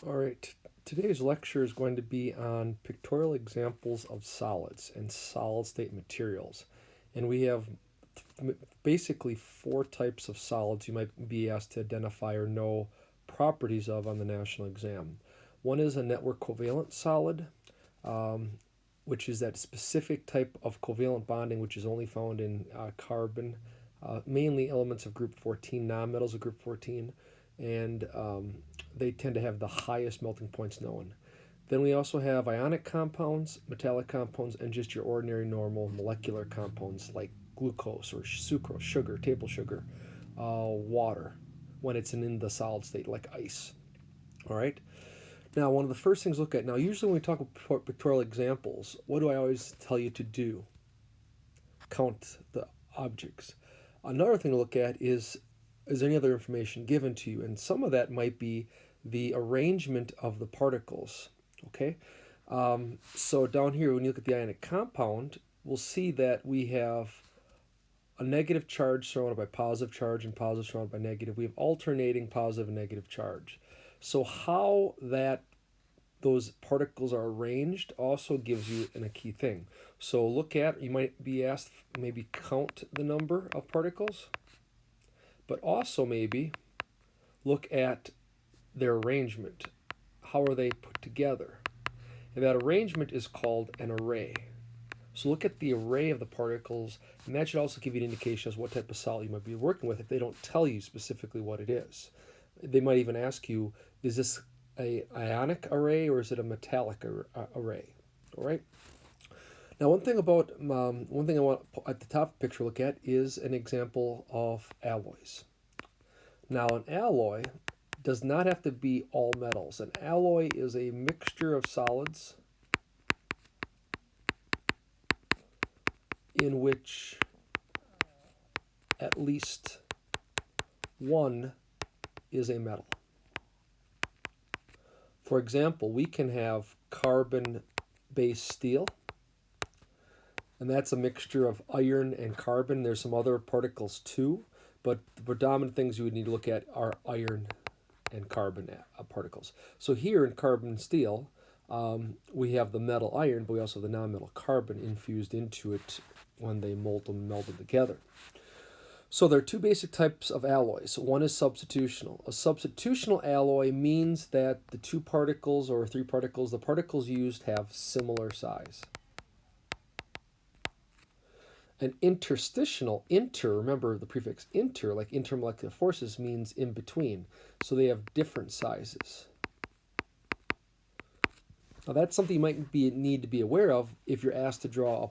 All right, today's lecture is going to be on pictorial examples of solids and solid state materials. And we have basically four types of solids you might be asked to identify or know properties of on the national exam. One is a network covalent solid, um, which is that specific type of covalent bonding which is only found in carbon, mainly elements of group 14, nonmetals of group 14, and they tend to have the highest melting points known. Then we also have ionic compounds, metallic compounds, and just your ordinary normal molecular compounds like glucose or sucrose, sugar, table sugar, water, when it's in the solid state like ice. All right. Now, one of the first things to look at, now usually when we talk about pictorial examples, what do I always tell you to do? Count the objects. Another thing to look at is there any other information given to you? And some of that might be the arrangement of the particles. Okay, so down here, when you look at the ionic compound, we'll see that we have a negative charge surrounded by positive charge and positive surrounded by negative. We have alternating positive and negative charge. So how that those particles are arranged also gives you a key thing. So look at, you might be asked, maybe count the number of particles, but also maybe look at their arrangement. How are they put together? And that arrangement is called an array. So look at the array of the particles, and that should also give you an indication as to what type of solid you might be working with if they don't tell you specifically what it is. They might even ask you, is this a ionic array or is it a metallic array? All right. Now, one thing I want at the top of the picture look at is an example of alloys. Now, an alloy does not have to be all metals. An alloy is a mixture of solids in which at least one is a metal. For example, we can have carbon-based steel, and that's a mixture of iron and carbon. There's some other particles too, but the predominant things you would need to look at are iron and carbon particles. So here in carbon steel, we have the metal iron, but we also have the nonmetal carbon infused into it when they melded together. So there are two basic types of alloys. One is substitutional. A substitutional alloy means that the two particles or three particles, the particles used have similar size. An interstitial, remember the prefix inter, like intermolecular forces, means in between. So they have different sizes. Now that's something you might need to be aware of if you're asked to draw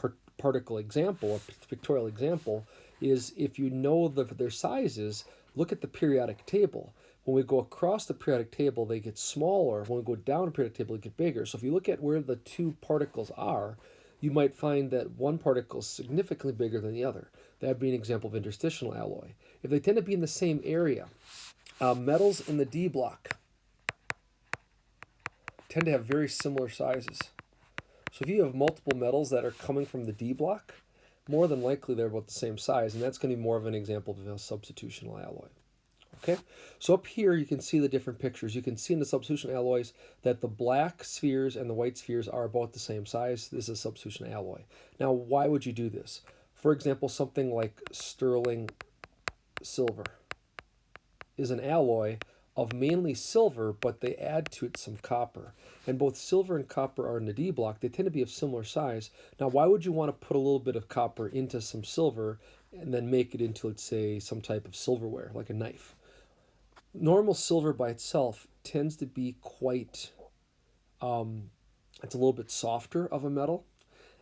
a particle example, a pictorial example, is if you know their sizes, look at the periodic table. When we go across the periodic table, they get smaller. When we go down the periodic table, they get bigger. So if you look at where the two particles are, you might find that one particle is significantly bigger than the other. That would be an example of interstitial alloy. If they tend to be in the same area, metals in the D block tend to have very similar sizes. So if you have multiple metals that are coming from the D block, more than likely they're about the same size, and that's going to be more of an example of a substitutional alloy. Okay, so up here you can see the different pictures. You can see in the substitution alloys that the black spheres and the white spheres are about the same size. This is a substitution alloy. Now, why would you do this? For example, something like sterling silver is an alloy of mainly silver, but they add to it some copper. And both silver and copper are in the D block. They tend to be of similar size. Now, why would you want to put a little bit of copper into some silver and then make it into, let's say, some type of silverware, like a knife? Normal silver by itself tends to be quite, it's a little bit softer of a metal.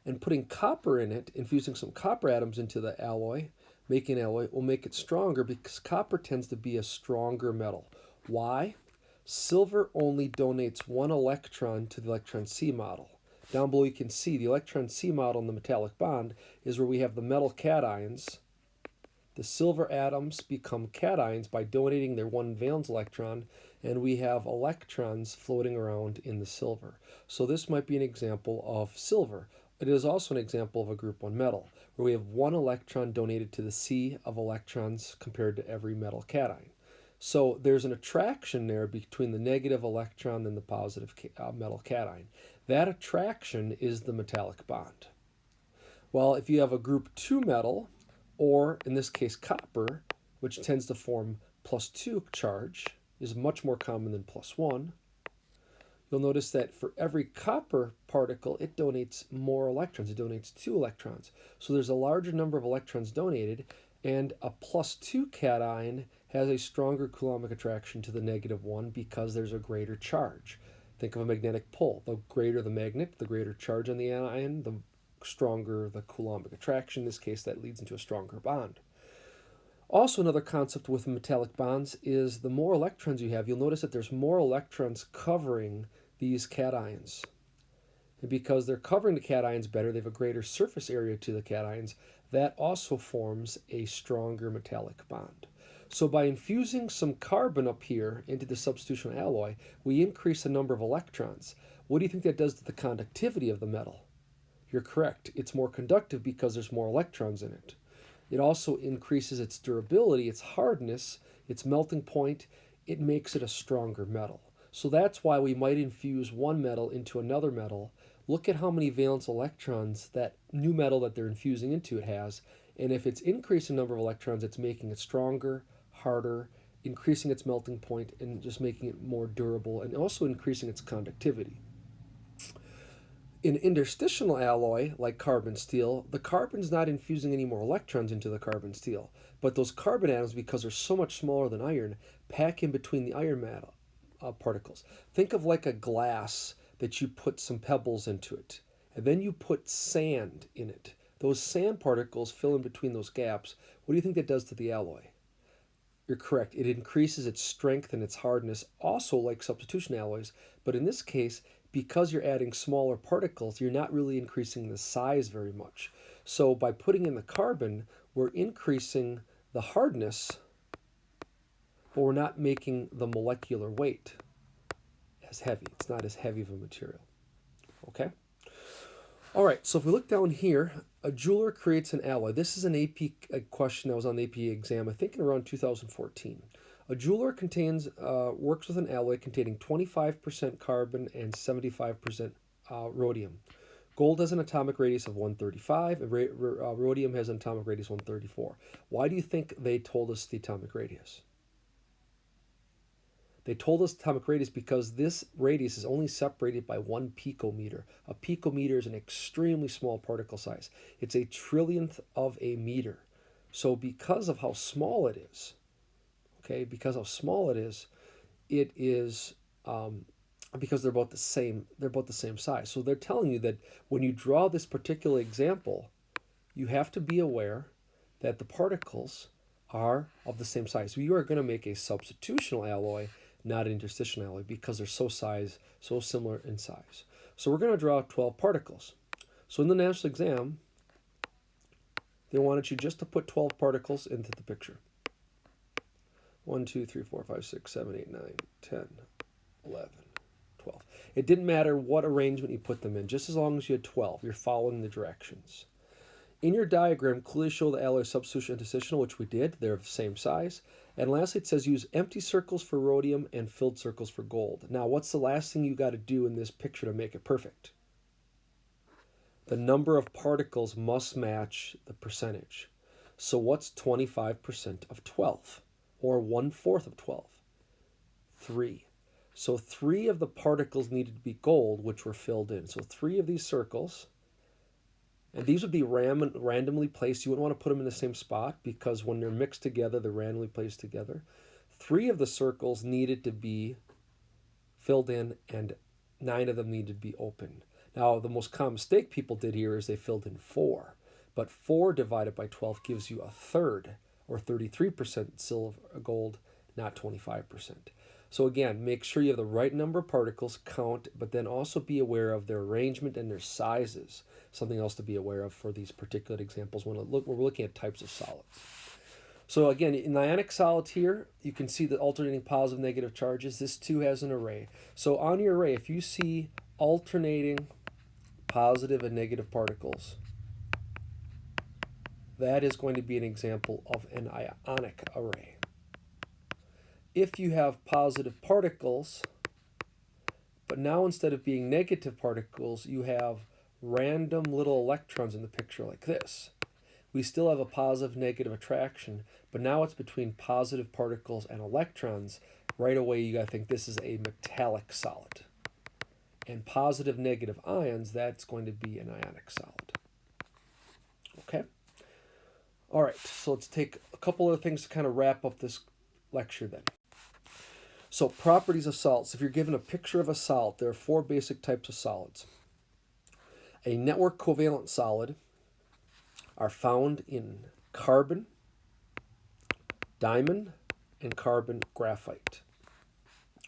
And putting copper in it, infusing some copper atoms into the alloy, making an alloy, will make it stronger because copper tends to be a stronger metal. Why? Silver only donates one electron to the electron C model. Down below you can see the electron C model in the metallic bond is where we have the metal cations. The silver atoms become cations by donating their one valence electron, and we have electrons floating around in the silver. So this might be an example of silver. It is also an example of a group 1 metal, where we have one electron donated to the C of electrons compared to every metal cation. So there's an attraction there between the negative electron and the positive metal cation. That attraction is the metallic bond. Well, if you have a group 2 metal, or in this case copper, which tends to form +2 charge, is much more common than +1, you'll notice that for every copper particle, it donates more electrons. It donates 2 electrons. So there's a larger number of electrons donated, and a +2 cation has a stronger coulombic attraction to the -1 because there's a greater charge. Think of a magnetic pole. The greater the magnet, the greater charge on the anion, the stronger the coulombic attraction. In this case, that leads into a stronger bond. Also, another concept with metallic bonds is the more electrons you have, you'll notice that there's more electrons covering these cations. And because they're covering the cations better, they have a greater surface area to the cations. That also forms a stronger metallic bond. So by infusing some carbon up here into the substitutional alloy, we increase the number of electrons. What do you think that does to the conductivity of the metal? You're correct. It's more conductive because there's more electrons in it. It also increases its durability, its hardness, its melting point. It makes it a stronger metal. So that's why we might infuse one metal into another metal. Look at how many valence electrons that new metal that they're infusing into it has. And if it's increasing the number of electrons, it's making it stronger, harder, increasing its melting point, and just making it more durable, and also increasing its conductivity. In interstitial alloy, like carbon steel, the carbon's not infusing any more electrons into the carbon steel, but those carbon atoms, because they're so much smaller than iron, pack in between the iron metal particles. Think of like a glass that you put some pebbles into it, and then you put sand in it. Those sand particles fill in between those gaps. What do you think that does to the alloy? You're correct. It increases its strength and its hardness, also like substitution alloys, but in this case, because you're adding smaller particles, you're not really increasing the size very much. So by putting in the carbon, we're increasing the hardness, but we're not making the molecular weight as heavy. It's not as heavy of a material. Okay? All right, so if we look down here, a jeweler creates an alloy. This is an AP question that was on the AP exam, I think in around 2014. A jeweler works with an alloy containing 25% carbon and 75% rhodium. Gold has an atomic radius of 135, and rhodium has an atomic radius of 134. Why do you think they told us the atomic radius? They told us atomic radius because this radius is only separated by 1 picometer. A picometer is an extremely small particle size. It's a trillionth of a meter. So because of how small it is, because they're about the same. They're about the same size. So they're telling you that when you draw this particular example, you have to be aware that the particles are of the same size. So you are going to make a substitutional alloy, not an interstitial alloy, because they're so similar in size. So we're going to draw 12 particles. So in the national exam, they wanted you just to put 12 particles into the picture. 1, 2, 3, 4, 5, 6, 7, 8, 9, 10, 11, 12. It didn't matter what arrangement you put them in, just as long as you had 12. You're following the directions. In your diagram, clearly show the alloy substitution interstitial, which we did. They're of the same size. And lastly, it says use empty circles for rhodium and filled circles for gold. Now, what's the last thing you got to do in this picture to make it perfect? The number of particles must match the percentage. So what's 25% of 12? Or 1/4 of 12? 3. So 3 of the particles needed to be gold, which were filled in. So 3 of these circles, and these would be randomly placed. You wouldn't want to put them in the same spot because when they're mixed together, they're randomly placed together. 3 of the circles needed to be filled in, and 9 of them needed to be opened. Now, the most common mistake people did here is they filled in 4. But 4 divided by 12 gives you 1/3, or 33% silver gold, not 25%. So again, make sure you have the right number of particles, count, but then also be aware of their arrangement and their sizes. Something else to be aware of for these particular examples when we're looking at types of solids. So again, in ionic solids here, you can see the alternating positive negative charges. This too has an array. So on your array, if you see alternating positive and negative particles, that is going to be an example of an ionic array. if you have positive particles, but now instead of being negative particles, you have random little electrons in the picture like this. We still have a positive negative attraction, but now it's between positive particles and electrons. Right away, you got to think this is a metallic solid. And positive negative ions, that's going to be an ionic solid. Okay? All right, so let's take a couple of things to kind of wrap up this lecture then. So, properties of solids. If you're given a picture of a solid, there are 4 basic types of solids. A network covalent solid are found in carbon, diamond, and carbon graphite.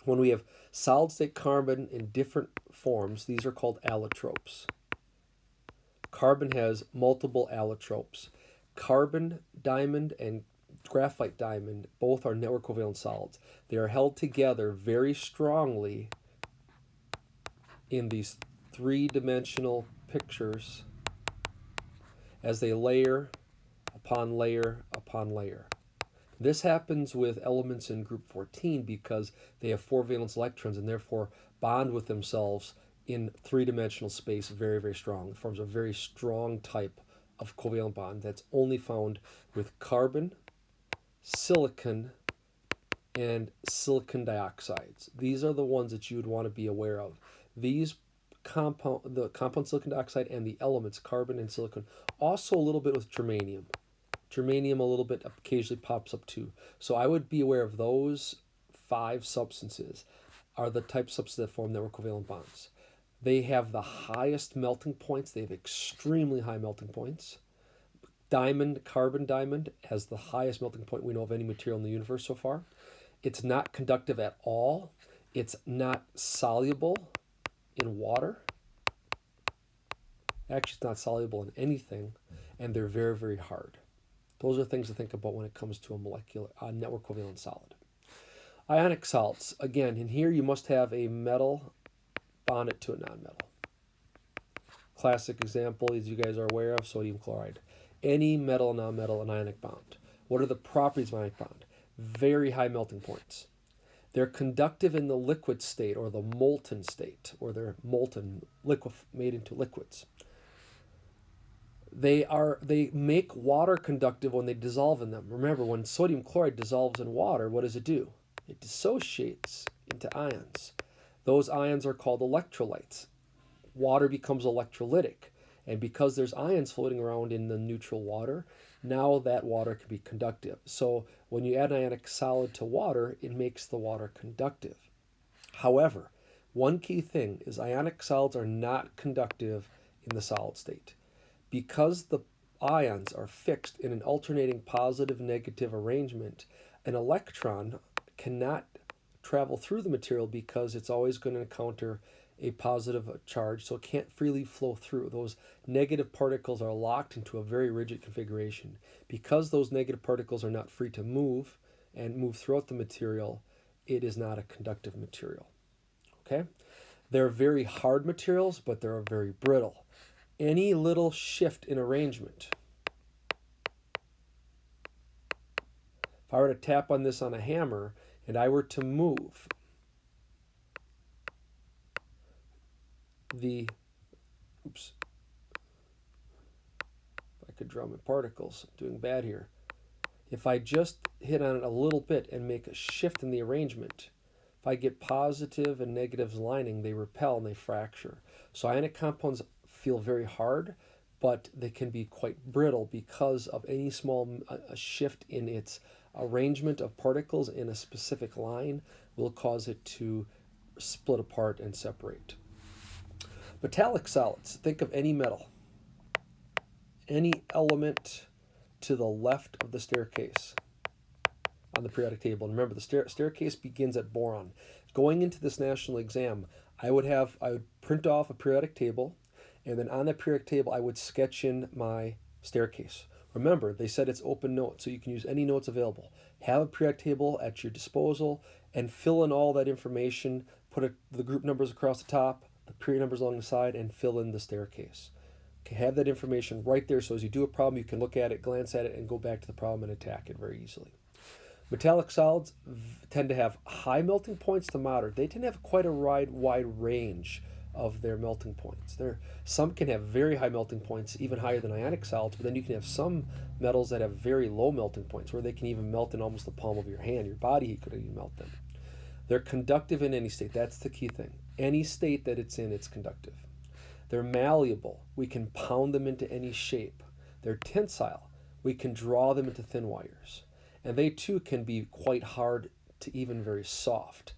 When we have solid state carbon in different forms, these are called allotropes. Carbon has multiple allotropes. Carbon diamond and graphite diamond both are network covalent solids. They are held together very strongly in these 3-dimensional pictures as they layer upon layer upon layer. This happens with elements in group 14 because they have 4 valence electrons and therefore bond with themselves in 3-dimensional space very, very strong. It forms a very strong type of covalent bond that's only found with carbon, silicon, and silicon dioxides. These are the ones that you would want to be aware of. These the compound silicon dioxide and the elements carbon and silicon. Also a little bit with germanium. Germanium a little bit occasionally pops up too. So I would be aware of those 5 substances are the type of substances that form network covalent bonds. They have the highest melting points. They have extremely high melting points. Diamond, carbon diamond, has the highest melting point we know of any material in the universe so far. It's not conductive at all. It's not soluble in water. Actually, it's not soluble in anything, and they're very, very hard. Those are things to think about when it comes to a network covalent solid. Ionic solids. Again, in here you must have a metal bonded to a nonmetal. Classic example, as you guys are aware of, sodium chloride. Any metal, nonmetal, an ionic bond. What are the properties of an ionic bond? Very high melting points. They're conductive in the liquid state or the molten state, or they're molten, made into liquids. They make water conductive when they dissolve in them. Remember, when sodium chloride dissolves in water, what does it do? It dissociates into ions. Those ions are called electrolytes. Water becomes electrolytic. And because there's ions floating around in the neutral water, now that water can be conductive. So when you add an ionic solid to water, it makes the water conductive. However, one key thing is ionic solids are not conductive in the solid state. Because the ions are fixed in an alternating positive-negative arrangement, an electron cannot travel through the material because it's always going to encounter a positive charge, so it can't freely flow through. Those negative particles are locked into a very rigid configuration. Because those negative particles are not free to move and move throughout the material, it is not a conductive material. Okay? They're very hard materials, but they're very brittle. Any little shift in arrangement. If I were to tap on this on a hammer and I were to move if I could draw my particles, I'm doing bad here. If I just hit on it a little bit and make a shift in the arrangement, if I get positive and negatives aligning, they repel and they fracture. So ionic compounds feel very hard, but they can be quite brittle because of any small shift in its arrangement of particles in a specific line will cause it to split apart and separate. Metallic solids. Think of any metal, any element to the left of the staircase on the periodic table. And remember, the staircase begins at boron. Going into this national exam, I would print off a periodic table, and then on that periodic table, I would sketch in my staircase. Remember, they said it's open notes, so you can use any notes available. Have a periodic table at your disposal and fill in all that information. Put the group numbers across the top, the period numbers along the side, and fill in the staircase. Okay, have that information right there, so as you do a problem, you can look at it, glance at it, and go back to the problem and attack it very easily. Metallic solids tend to have high melting points to moderate. They tend to have quite a wide range of their melting points. Some can have very high melting points, even higher than ionic solids, but then you can have some metals that have very low melting points, where they can even melt in almost the palm of your hand. Your body heat could even melt them. They're conductive in any state. That's the key thing. Any state that it's in, it's conductive. They're malleable. We can pound them into any shape. They're tensile. We can draw them into thin wires. And they too can be quite hard to even very soft.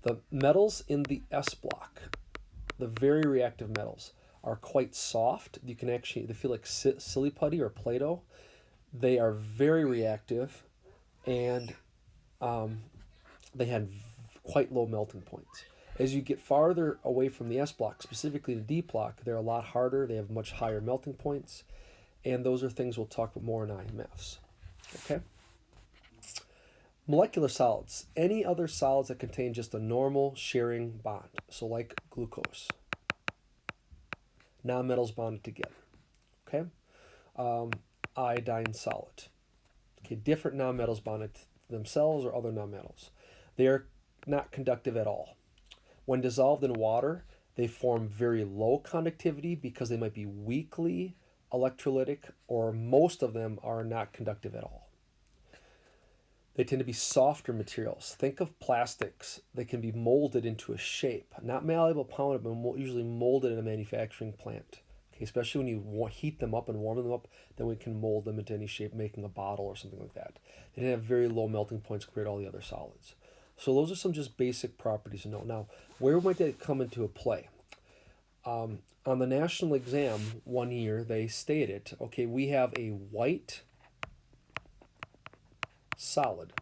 The metals in the S block, the very reactive metals, are quite soft. You can actually, they feel like silly putty or Play-Doh. They are very reactive, and they have quite low melting points. As you get farther away from the S block, specifically the D block, they're a lot harder. They have much higher melting points, and those are things we'll talk about more in IMFs. Okay? Molecular solids, any other solids that contain just a normal sharing bond, so like glucose, nonmetals bonded together. Okay? Iodine solid. Okay, different nonmetals bonded to themselves or other nonmetals. They are not conductive at all. When dissolved in water, they form very low conductivity because they might be weakly electrolytic, or most of them are not conductive at all. They tend to be softer materials. Think of plastics. They can be molded into a shape, not malleable, pounded, but usually molded in a manufacturing plant. Okay, especially when you heat them up and warm them up, then we can mold them into any shape, making a bottle or something like that. They have very low melting points compared to all the other solids. So those are some just basic properties to know. Now, where might they come into a play? On the national exam one year, they stated, okay, we have a white solid,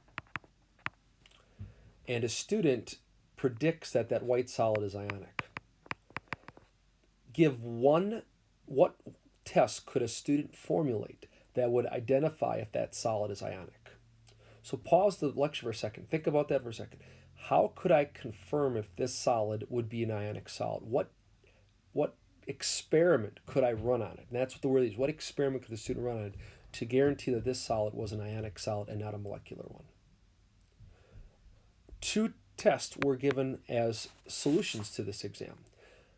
and a student predicts that that white solid is ionic. What test could a student formulate that would identify if that solid is ionic? So pause the lecture for a second. Think about that for a second. How could I confirm if this solid would be an ionic solid? What experiment could I run on it? And that's what the word is. What experiment could the student run on it to guarantee that this solid was an ionic solid and not a molecular one? Two tests were given as solutions to this exam.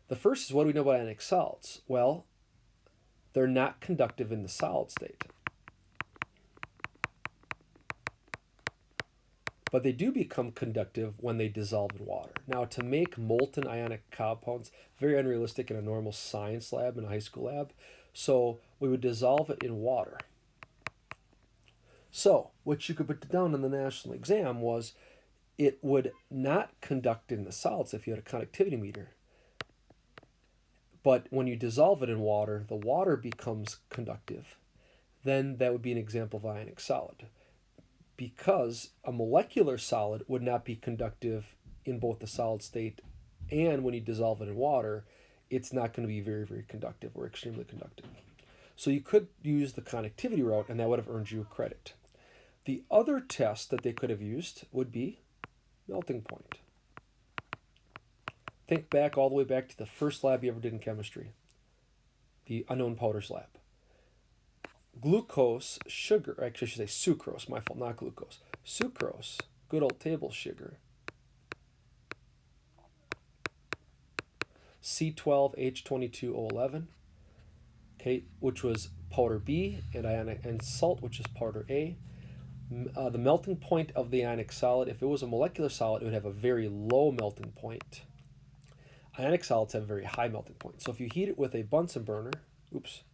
The first is, what do we know about ionic solids? Well, they're not conductive in the solid state, but they do become conductive when they dissolve in water. Now, to make molten ionic compounds, very unrealistic in a normal science lab, in a high school lab, so we would dissolve it in water. So, what you could put down on the national exam was, it would not conduct in the solids if you had a conductivity meter. But when you dissolve it in water, the water becomes conductive. Then that would be an example of ionic solid. Because a molecular solid would not be conductive in both the solid state and when you dissolve it in water, it's not going to be very, very conductive or extremely conductive. So you could use the conductivity route, and that would have earned you credit. The other test that they could have used would be melting point. Think back all the way back to the first lab you ever did in chemistry, the unknown powders lab. Glucose, sugar, actually I should say sucrose, my fault, not glucose. Sucrose, good old table sugar, C12H22O11, okay, which was powder B, and salt, which is powder A. The melting point of the ionic solid, if it was a molecular solid, it would have a very low melting point. Ionic solids have a very high melting point. So if you heat it with a Bunsen burner, if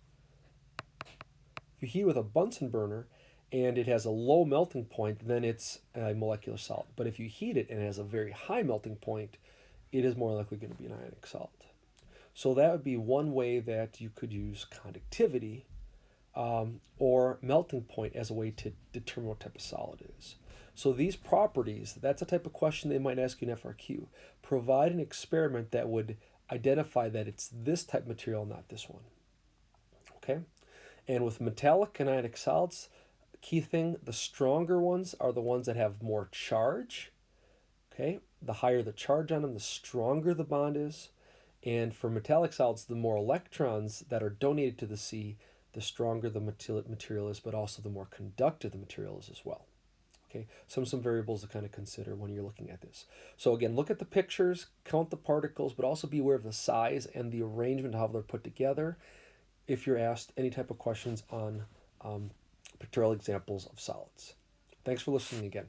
you heat it with a Bunsen burner and it has a low melting point, then it's a molecular solid. But if you heat it and it has a very high melting point, it is more likely going to be an ionic solid. So that would be one way that you could use conductivity or melting point as a way to determine what type of solid it is. So these properties, that's a type of question they might ask you in FRQ. Provide an experiment that would identify that it's this type of material, not this one. Okay? And with metallic and ionic solids, key thing, the stronger ones are the ones that have more charge. Okay? The higher the charge on them, the stronger the bond is. And for metallic solids, the more electrons that are donated to the C, the stronger the material is, but also the more conductive the material is as well. Okay, some variables to kind of consider when you're looking at this. So again, look at the pictures, count the particles, but also be aware of the size and the arrangement, how they're put together, if you're asked any type of questions on pictorial examples of solids. Thanks for listening again.